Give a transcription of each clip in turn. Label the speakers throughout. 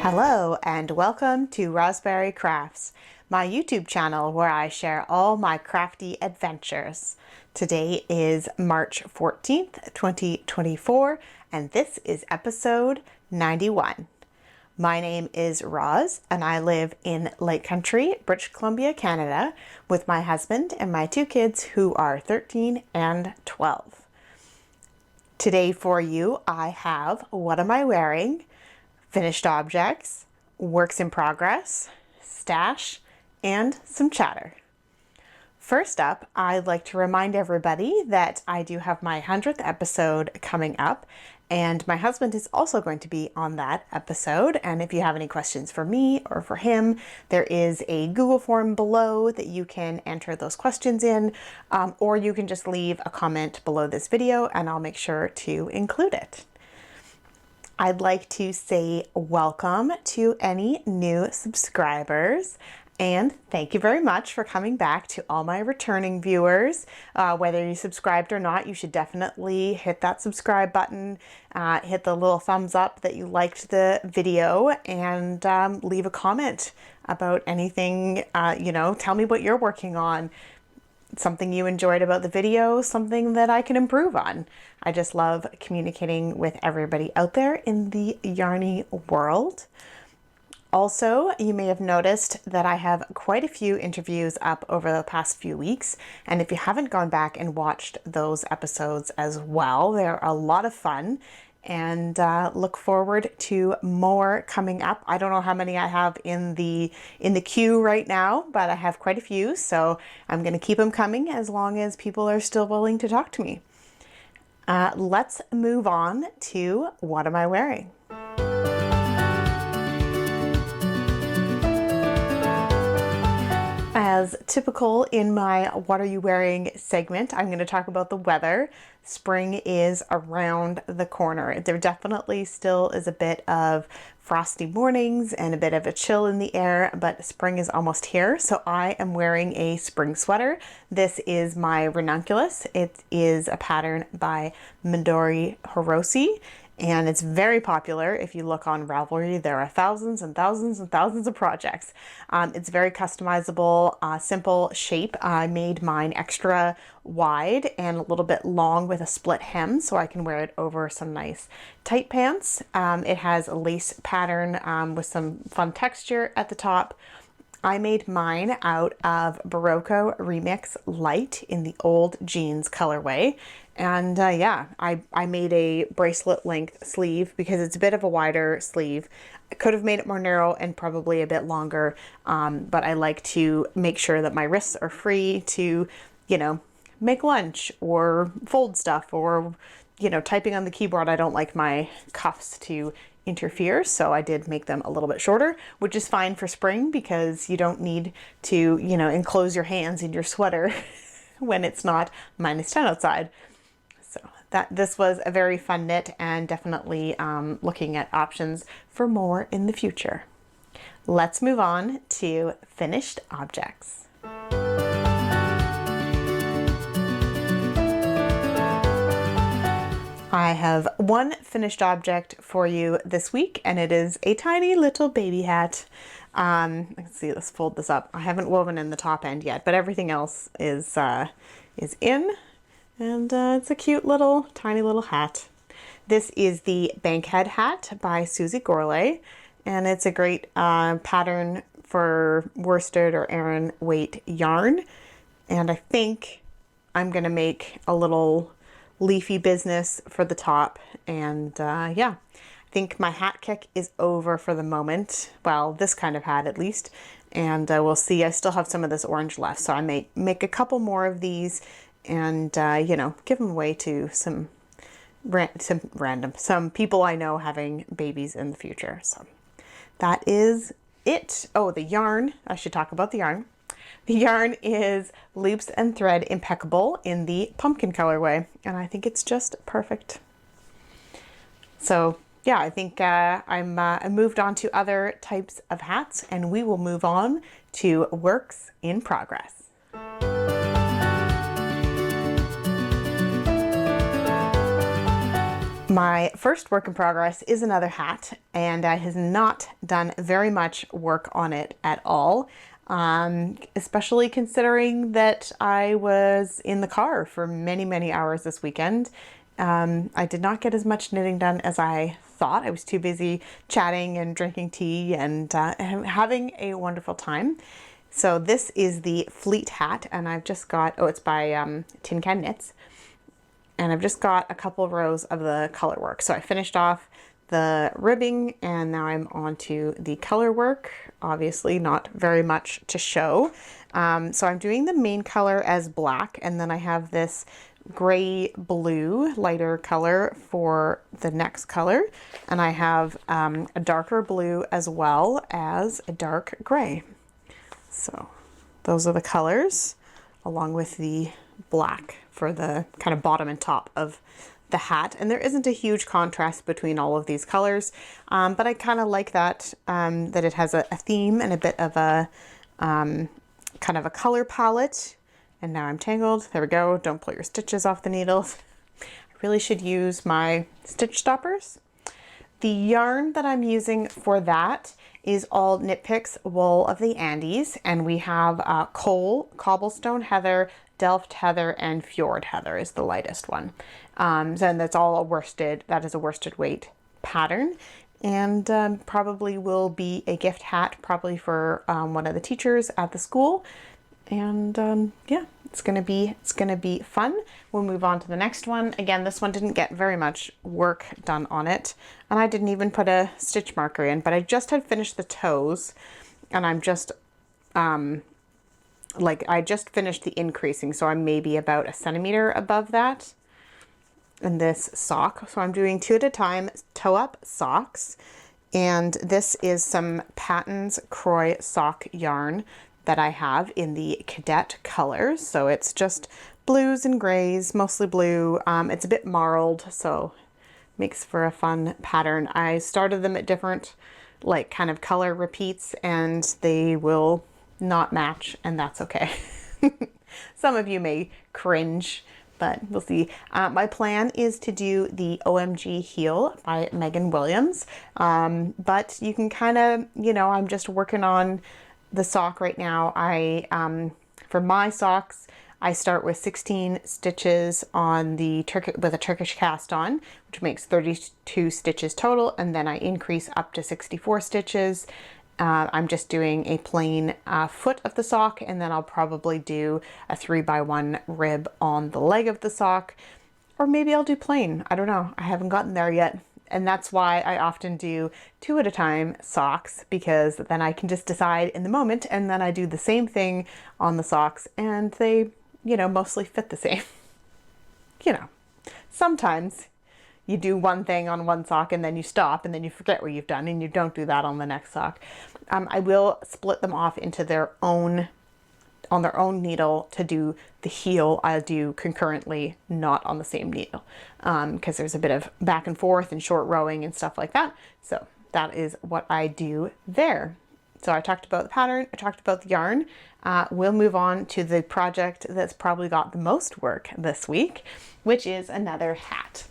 Speaker 1: Hello and welcome to Rosberry Crafts, my YouTube channel where I share all my crafty adventures. Today is March 14th, 2024, and this is episode 91. My name is Roz and I live in Lake Country, British Columbia, Canada, with my husband and my two kids who are 13 and 12. Today for you, I have What Am I Wearing?, Finished Objects, Works in Progress, Stash, and some chatter. First up, I'd like to remind everybody that I do have my 100th episode coming up, and my husband is also going to be on that episode. And if you have any questions for me or for him, there is a Google form below that you can enter those questions in, or you can just leave a comment below this video and I'll make sure to include it. I'd like to say welcome to any new subscribers and thank you very much for coming back. To all my returning viewers. Whether you subscribed or not, you should definitely hit that subscribe button, hit the little thumbs up that you liked the video, and leave a comment about anything. Tell me what you're working on. Something you enjoyed about the video, something that I can improve on. I just love communicating with everybody out there in the yarny world. Also, you may have noticed that I have quite a few interviews up over the past few weeks, and if you haven't gone back and watched those episodes as well, they're a lot of fun. And look forward to more coming up. I don't know how many I have in the queue right now, but I have quite a few, so I'm going to keep them coming as long as people are still willing to talk to me. Let's move on to What Am I Wearing? As typical in my What Are You Wearing segment, I'm going to talk about the weather. Spring is around the corner. There definitely still is a bit of frosty mornings and a bit of a chill in the air, but spring is almost here. So I am wearing a spring sweater. This is my ranunculus. It is a pattern by Midori Hirose. And it's very popular. If you look on Ravelry, there are thousands and thousands and thousands of projects. It's very customizable, simple shape. I made mine extra wide and a little bit long with a split hem so I can wear it over some nice tight pants. It has a lace pattern with some fun texture at the top. I made mine out of Barocco Remix Light in the old jeans colorway. And I made a bracelet length sleeve because it's a bit of a wider sleeve. I could have made it more narrow and probably a bit longer, but I like to make sure that my wrists are free to, make lunch or fold stuff or, typing on the keyboard. I don't like my cuffs to interfere, so I did make them a little bit shorter, which is fine for spring because you don't need to, enclose your hands in your sweater when it's not -10 outside. So this was a very fun knit and definitely looking at options for more in the future. Let's move on to finished objects. I have one finished object for you this week, and it is a tiny little baby hat. Let's see, let's fold this up. I haven't woven in the top end yet, but everything else is in, and it's a cute little, tiny little hat. This is the Bankhead hat by Susie Gourlay, and it's a great pattern for worsted or Aran weight yarn. And I think I'm gonna make a little leafy business for the top, and I think my hat kick is over for the moment. Well, this kind of hat at least, and we'll see. I still have some of this orange left, so I may make a couple more of these and give them away to some people I know having babies in the future. So that is it. Oh, the yarn, I should talk about the yarn. The yarn is Loops and Thread Impeccable in the pumpkin colorway, and I think it's just perfect. So yeah, I think I moved on to other types of hats, and we will move on to Works in Progress. My first work in progress is another hat, and I have not done very much work on it at all, especially considering that I was in the car for many, many hours this weekend. I did not get as much knitting done as I thought. I was too busy chatting and drinking tea and having a wonderful time. So this is the Fleet hat, and I've just got, oh, it's by Tin Can Knits. And I've just got a couple of rows of the color work. So I finished off the ribbing and now I'm on to the color work. Obviously not very much to show. So I'm doing the main color as black, and then I have this gray blue lighter color for the next color. And I have a darker blue as well as a dark gray. So those are the colors along with the black for the kind of bottom and top of the hat. And there isn't a huge contrast between all of these colors, but I kind of like that, that it has a theme and a bit of a kind of a color palette. And now I'm tangled. There we go. Don't pull your stitches off the needles. I really should use my stitch stoppers. The yarn that I'm using for that is all Knit Picks Wool of the Andes, and we have Coal, Cobblestone Heather, Delft Heather, and Fjord Heather is the lightest one. And that's all a worsted, that is a worsted weight pattern, and probably will be a gift hat, probably for one of the teachers at the school. And yeah, it's gonna be fun. We'll move on to the next one. Again, this one didn't get very much work done on it, and I didn't even put a stitch marker in, but I just had finished the toes, and I'm just I just finished the increasing, so I'm maybe about a centimeter above that in this sock. So I'm doing 2 at a time toe up socks, and this is some Patton's Croy sock yarn that I have in the cadet colors. So it's just blues and grays, mostly blue. It's a bit marled, so makes for a fun pattern. I started them at different kind of color repeats, and they will not match, and that's okay. Some of you may cringe, but we'll see. My plan is to do the OMG Heel by Megan Williams, but you can kind of, I'm just working on the sock right now. For my socks, I start with 16 stitches on the with a Turkish cast on, which makes 32 stitches total, and then I increase up to 64 stitches. I'm just doing a plain foot of the sock, and then I'll probably do a 3x1 rib on the leg of the sock, or maybe I'll do plain. I don't know. I haven't gotten there yet. And that's why I often do 2 at a time socks, because then I can just decide in the moment, and then I do the same thing on the socks, and they, mostly fit the same. Sometimes you do one thing on one sock and then you stop and then you forget what you've done and you don't do that on the next sock. I will split them off into on their own needle to do the heel. I'll do concurrently, not on the same needle, because there's a bit of back and forth and short rowing and stuff like that. So that is what I do there. So I talked about the pattern, I talked about the yarn. We'll move on to the project that's probably got the most work this week, which is another hat.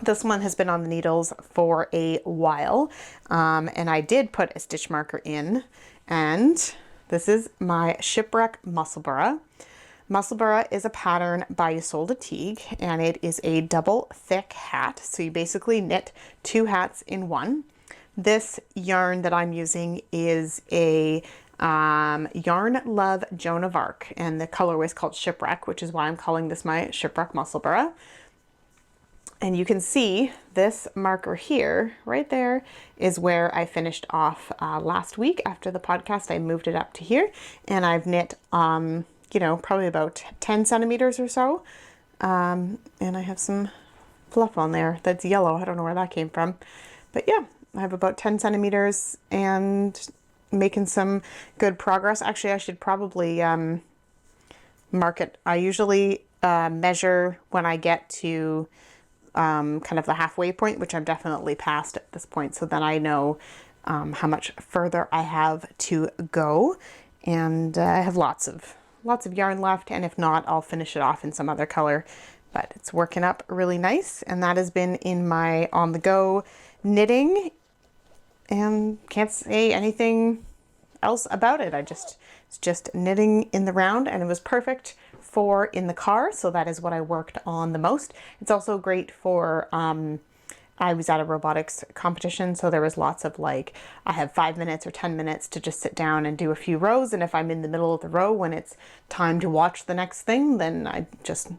Speaker 1: This one has been on the needles for a while, and I did put a stitch marker in, and this is my Shipwreck Musselburgh. Musselburgh is a pattern by Isolde Teague, and it is a double thick hat. So you basically knit 2 hats in one. This yarn that I'm using is a Yarn Love Joan of Arc, and the colorway is called Shipwreck, which is why I'm calling this my Shipwreck Musselburgh. And you can see this marker here, right there, is where I finished off last week after the podcast. I moved it up to here, and I've knit, probably about 10 centimeters or so. And I have some fluff on there that's yellow. I don't know where that came from. But yeah, I have about 10 centimeters and making some good progress. Actually, I should probably mark it. I usually measure when I get to kind of the halfway point, which I'm definitely past at this point. So then I know how much further I have to go, and I have lots of yarn left. And if not, I'll finish it off in some other color but it's working up really nice. And that has been in my on the go knitting, and can't say anything else about it. It's just knitting in the round, and it was perfect for in the car. So that is what I worked on the most. It's also great for, I was at a robotics competition, so there was lots of like, I have 5 minutes or 10 minutes to just sit down and do a few rows. And if I'm in the middle of the row when it's time to watch the next thing, then I just,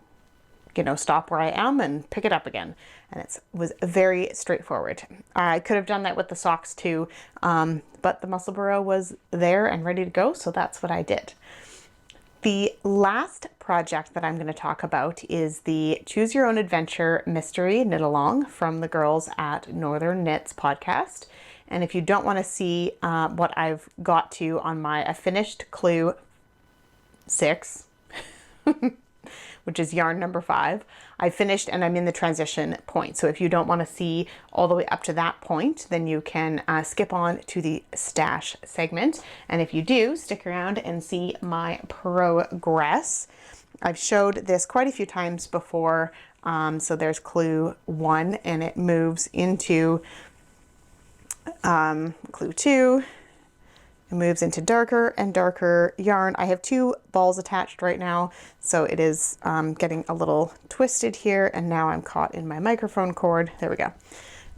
Speaker 1: stop where I am and pick it up again. And it was very straightforward. I could have done that with the socks too, but the Musselburgh was there and ready to go, so that's what I did. The last project that I'm going to talk about is the Choose Your Own Adventure Mystery Knit Along from the girls at Northern Knits podcast. And if you don't want to see what I've got to on I finished Clue 6, which is yarn number 5. I finished and I'm in the transition point. So if you don't want to see all the way up to that point, then you can skip on to the stash segment. And if you do, stick around and see my progress. I've showed this quite a few times before. So there's Clue 1 and it moves into Clue 2. It moves into darker and darker yarn. I have 2 balls attached right now, so it is getting a little twisted here, and now I'm caught in my microphone cord. There we go.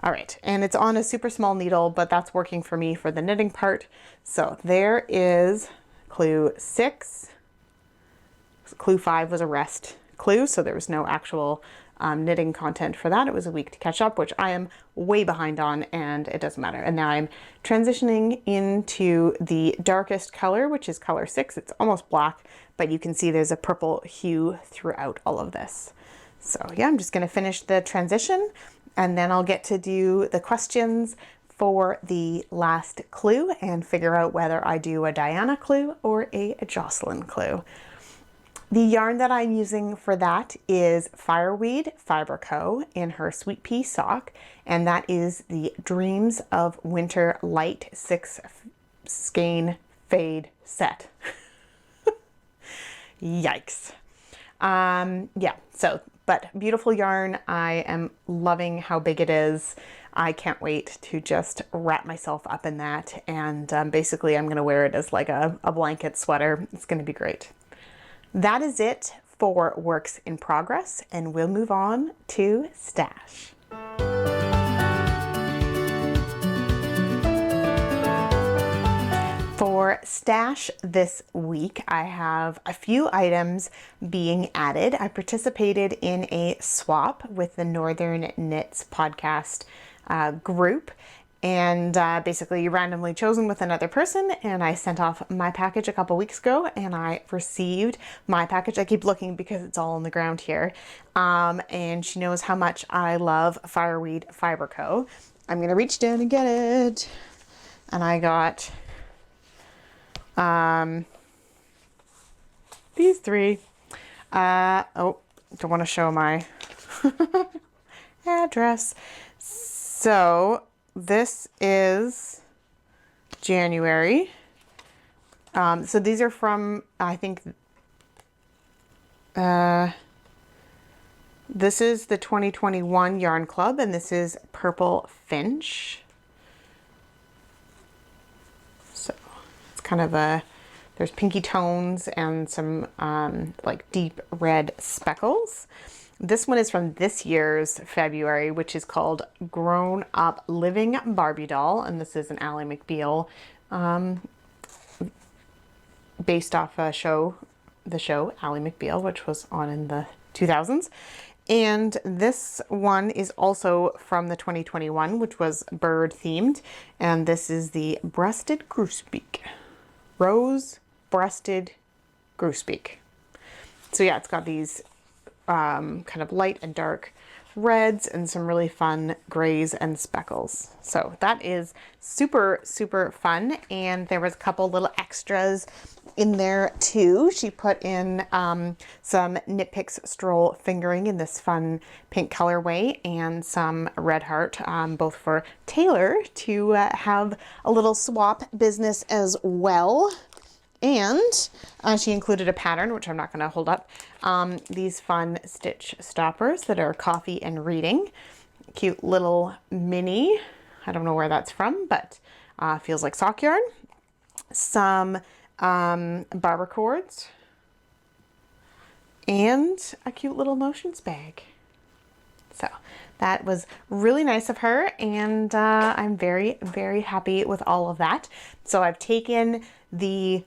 Speaker 1: All right, and it's on a super small needle, but that's working for me for the knitting part. So there is Clue 6. Clue 5 was a rest clue, so there was no actual knitting content for that. It was a week to catch up, which I am way behind on, and it doesn't matter. And now I'm transitioning into the darkest color, which is color 6. It's almost black, but you can see there's a purple hue throughout all of this. So yeah, I'm just going to finish the transition, and then I'll get to do the questions for the last clue and figure out whether I do a Diana clue or a Jocelyn clue. The yarn that I'm using for that is Fireweed Fiber Co. in her Sweet Pea sock, and that is the Dreams of Winter Light 6 skein fade set. Yikes. Yeah, so, but beautiful yarn. I am loving how big it is. I can't wait to just wrap myself up in that, and basically I'm going to wear it as like a blanket sweater. It's going to be great. That is it for works in progress, and we'll move on to stash. For stash this week, I have a few items being added. I participated in a swap with the Northern Knits podcast group, and basically randomly chosen with another person, and I sent off my package a couple weeks ago, and I received my package. I keep looking because it's all on the ground here, and she knows how much I love Fireweed Fiber Co. I'm gonna reach down and get it, and I got these 3. Oh, don't want to show my address. So this is January. So these are from, I think, this is the 2021 Yarn Club, and this is Purple Finch. So it's kind of there's pinky tones and some like deep red speckles. This one is from this year's February, which is called Grown Up Living Barbie Doll. And this is an Ally McBeal based off the show Ally McBeal, which was on in the 2000s. And this one is also from the 2021, which was bird themed. And this is the Breasted Grosbeak. Rose Breasted Grosbeak. So yeah, it's got these kind of light and dark reds and some really fun grays and speckles. So that is super, super fun. And there was a couple little extras in there too. She put in some Knit Picks Stroll fingering in this fun pink colorway, and some red heart, both for Taylor to have a little swap business as well. And she included a pattern, which I'm not going to hold up. These fun stitch stoppers that are coffee and reading. Cute little mini. I don't know where that's from, but feels like sock yarn. Some barber cords. And a cute little notions bag. So that was really nice of her, and I'm very, very happy with all of that. So I've taken the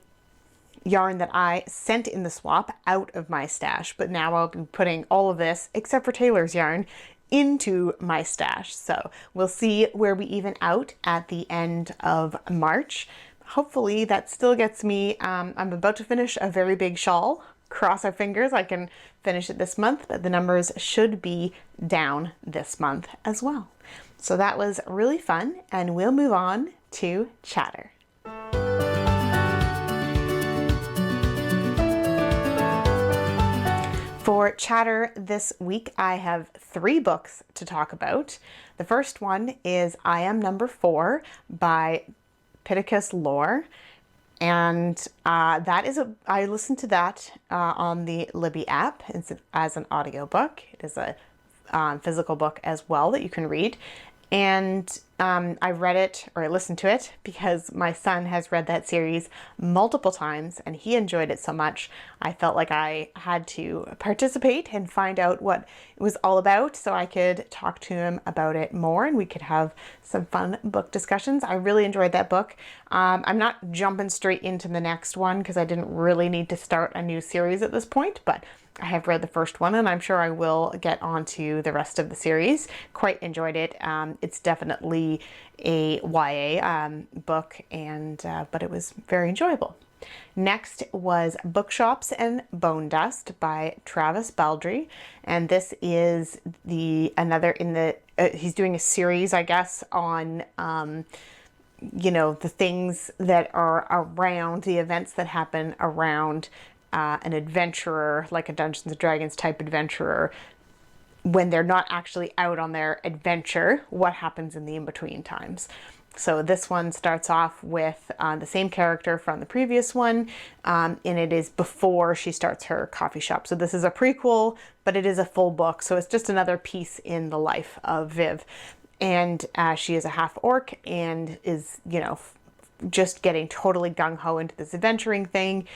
Speaker 1: yarn that I sent in the swap out of my stash, but now I'll be putting all of this, except for Taylor's yarn, into my stash. So we'll see where we even out at the end of March. Hopefully that still gets me, I'm about to finish a very big shawl. Cross our fingers I can finish it this month, but the numbers should be down this month as well. So that was really fun, and we'll move on to chatter. For chatter this week, I have 3 books to talk about. The first one is I Am Number 4 by Pittacus Lore. And that is I listened to that on the Libby app as an audiobook. It is a physical book as well that you can read. And I read it, or I listened to it, because my son has read that series multiple times and he enjoyed it so much. I felt like I had to participate and find out what it was all about so I could talk to him about it more and we could have some fun book discussions. I really enjoyed that book. I'm not jumping straight into the next one because I didn't really need to start a new series at this point, but I have read the first one and I'm sure I will get on to the rest of the series. Quite enjoyed it. It's definitely a YA book, and but it was very enjoyable. Next was Bookshops and Bone Dust by Travis Baldry, and this is another in the he's doing a series, I guess, on you know, the things that are around the events that happen around an adventurer, like a Dungeons and Dragons type adventurer, when they're not actually out on their adventure, what happens in the in-between times. So this one starts off with the same character from the previous one, and it is before she starts her coffee shop. So this is a prequel, but it is a full book. So it's just another piece in the life of Viv. And she is a half orc and is, you know, just getting totally gung-ho into this adventuring thing,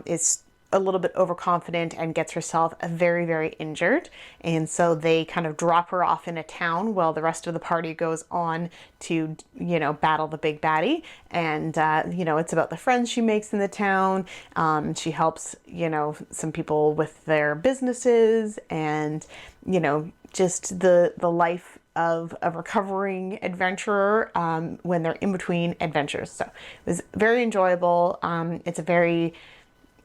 Speaker 1: is a little bit overconfident and gets herself very, very injured. And so they kind of drop her off in a town while the rest of the party goes on to, you know, battle the big baddie. And, you know, it's about the friends she makes in the town. She helps, you know, some people with their businesses and, you know, just the life of a recovering adventurer when they're in between adventures. So it was very enjoyable. It's a very,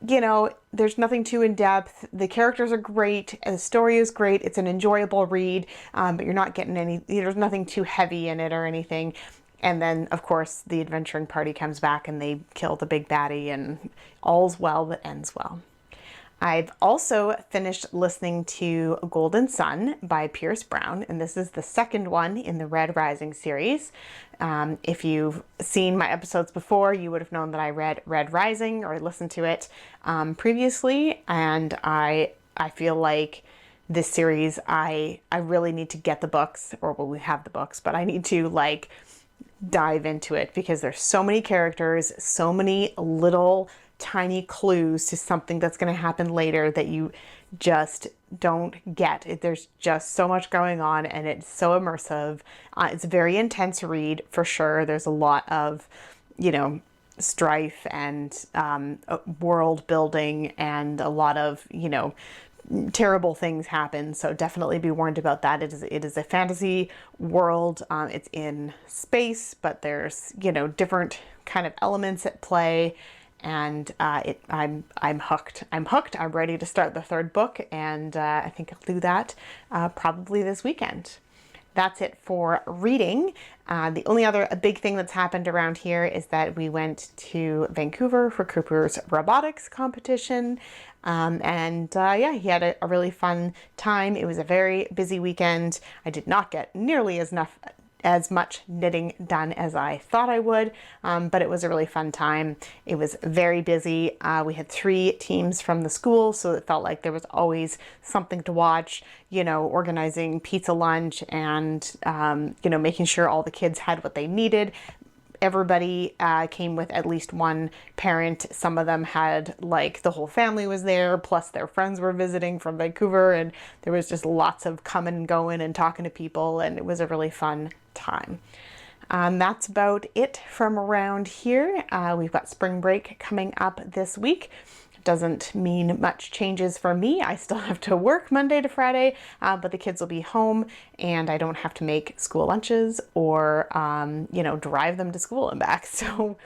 Speaker 1: you know, there's nothing too in depth. The characters are great. And the story is great. It's an enjoyable read, but you're not getting there's nothing too heavy in it or anything. And then, of course, the adventuring party comes back and they kill the big baddie and all's well that ends well. I've also finished listening to Golden Sun by Pierce Brown, and this is the second one in the Red Rising series. If you've seen my episodes before, you would have known that I read Red Rising or listened to it previously, and I feel like this series, I really need to get the books, or well, we have the books, but I need to like dive into it because there's so many characters, so many little tiny clues to something that's going to happen later that you just don't get. There's just so much going on and it's so immersive. It's a very intense read for sure. There's a lot of, you know, strife and world building and a lot of, you know, terrible things happen. So definitely be warned about that. It is a fantasy world. It's in space, but there's, you know, different kind of elements at play. And I'm hooked. I'm ready to start the third book, and I think I'll do that probably this weekend. That's it for reading. The only other big thing that's happened around here is that we went to Vancouver for Cooper's robotics competition. Yeah, he had a really fun time. It was a very busy weekend. I did not get nearly as as much knitting done as I thought I would, but it was a really fun time. It was very busy. We had 3 teams from the school, so it felt like there was always something to watch, you know, organizing pizza lunch and, you know, making sure all the kids had what they needed. Everybody came with at least one parent. Some of them had, like, the whole family was there, plus their friends were visiting from Vancouver, and there was just lots of coming and going and talking to people, and it was a really fun time. That's about it from around here. We've got spring break coming up this week. Doesn't mean much changes for me. I still have to work Monday to Friday, but the kids will be home and I don't have to make school lunches or, you know, drive them to school and back. So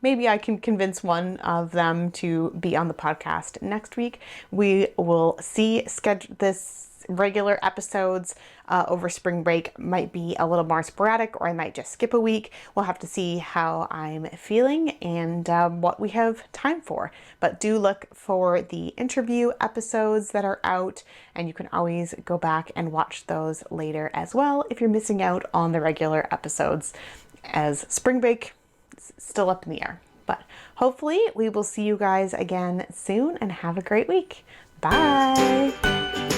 Speaker 1: maybe I can convince one of them to be on the podcast next week. We will see. This regular episodes over spring break might be a little more sporadic, or I might just skip a week. We'll have to see how I'm feeling and what we have time for. But do look for the interview episodes that are out, and you can always go back and watch those later as well if you're missing out on the regular episodes, as spring break is still up in the air. But hopefully we will see you guys again soon, and have a great week. Bye.